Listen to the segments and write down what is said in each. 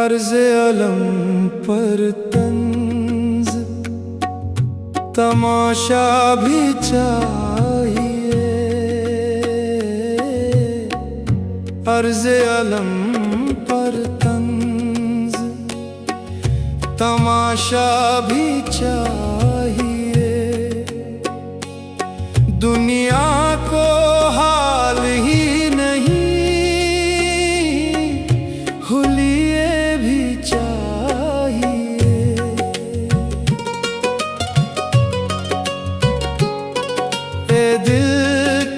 अर्ज़े अलम पर तंज तमाशा भी चाहिए। अर्ज़े अलम पर तंज तमाशा भी चाहिए। दुनिया को हाल ही नहीं हुलिये भी चाहिए। ए दिल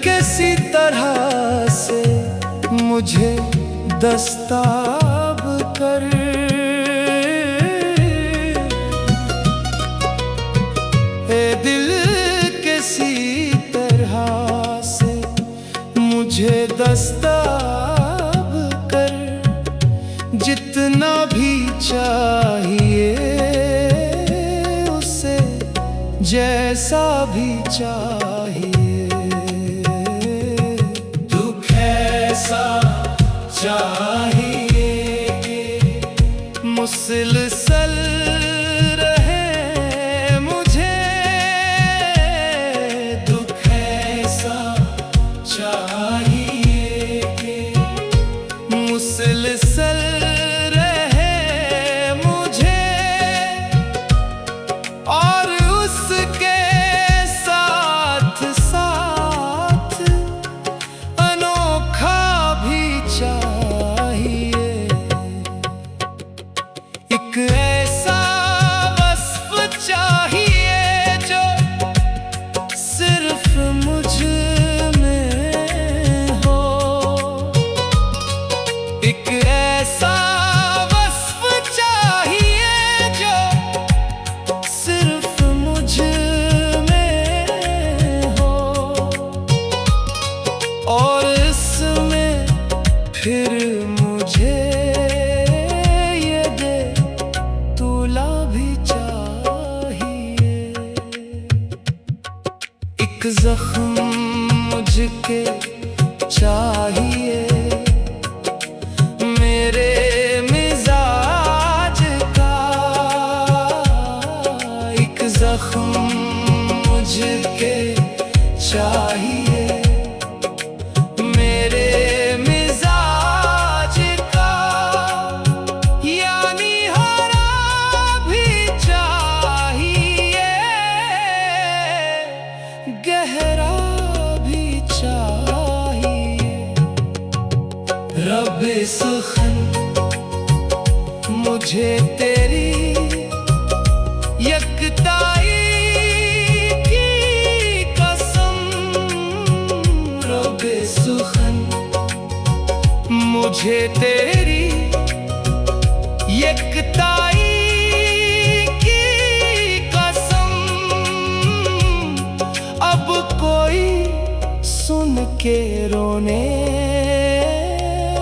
किसी तरह से मुझे दस्ताब कर। ए दिल किसी तरह से मुझे दस्ताब कर। जितना भी चाहिए उसे जैसा भी चाहिए। तू कैसा चाहिए मुसलसल रहे मुझे। तू कैसा चाहिए मुसलसल रहे मुझे। और उसके साथ साथ अनोखा भी चाहिए। एक ऐसा वस्फ चाहिए जो सिर्फ मुझ में हो। एक ऐसा वस्फ चाहिए जो सिर्फ मुझ में हो। और इसमें फिर मुझे ये दे तुला भी चाहिए। एक जख्म मुझके चाहिए मेरे मिजाज का। एक जख्म मुझके चाहिए मेरे मिजाज का। यानी हरा भी चाहिए गहरा भी चाहिए। रब्बे सुखन मुझे तेरी यकताई की कसम। रब्बे सुखन मुझे तेरी यकताई की कसम। अब कोई सुन के रोने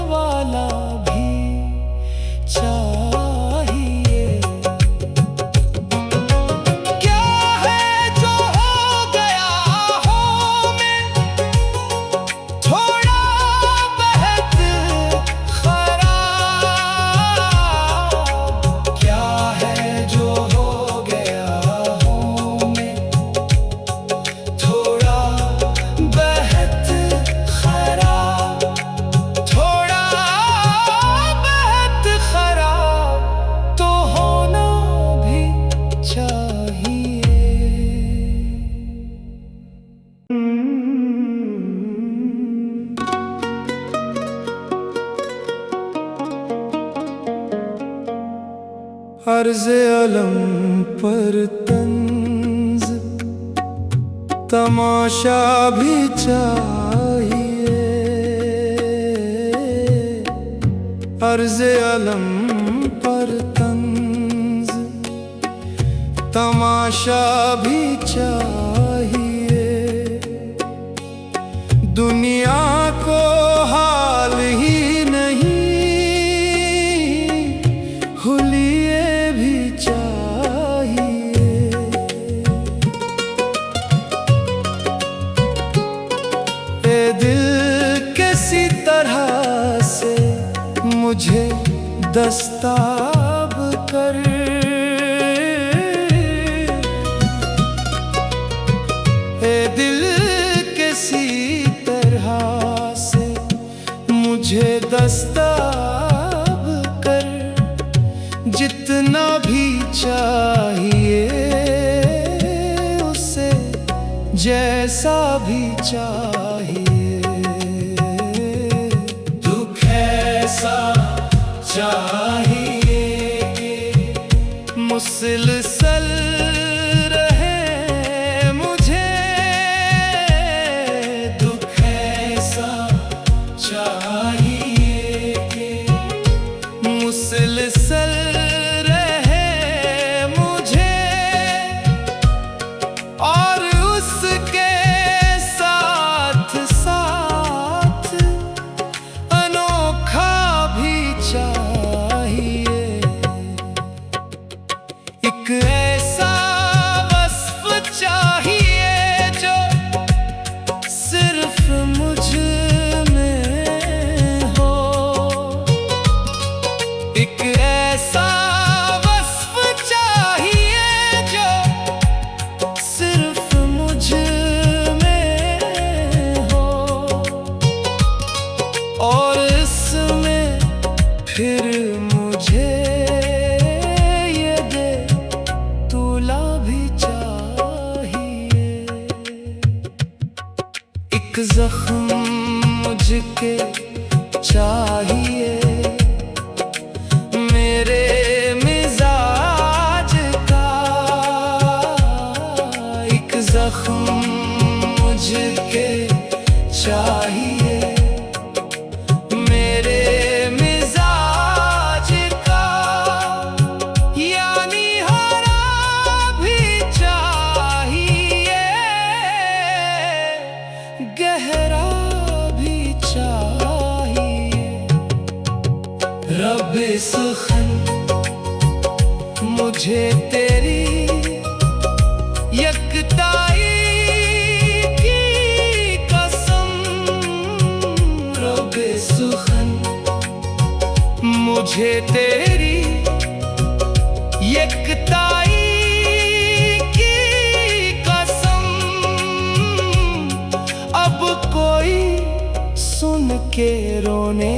वाला भी चाहिए। क्या है जो हो गया हो मैं थोड़ा बहुत खराब। क्या है जो हो गया हो मैं थोड़ा बहुत खराब। थोड़ा बहुत खराब तो होना भी चाहिए। अर्ज़े अलम पर तंज तमाशा भी चाहिए। अर्ज़े अलम पर तंज तमाशा भी चाहिए। दुनिया को हाल ही नहीं हुलिये भी चाहिए। ए दिल किसी तरह से मुझे दस्ताब कर। ए दिल किसी तरह से मुझे दस्ताब कर, जितना भी चाहिए उसे जैसा भी चाहिए। दुख ऐसा चाहिए मुसलसल रहे मुझे, दुख ऐसा चाहिए मुसलसल रहे मुझे, और उसके साथ साथ अनोखा भी चाहिए। एक ऐसा वस्फ चाहिए जो सिर्फ मुझ में हो, एक ऐसा वस्फ चाहिए जो सिर्फ मुझ में हो, और इसमें फिर मुझे ये दे तुला भी चाहिए। एक जख्म मुझके चाहिए मेरे मिजाज का, एक जख्म मुझके चाहिए मेरे मिजाज का, यानी हरा भी चाहिए गहरा भी चाहिए। रब्बे सुखन मुझे तेरी यकताई की कसम, रब्बे सुखन मुझे तेरी यकताई की कसम, अब कोई सुन के रोने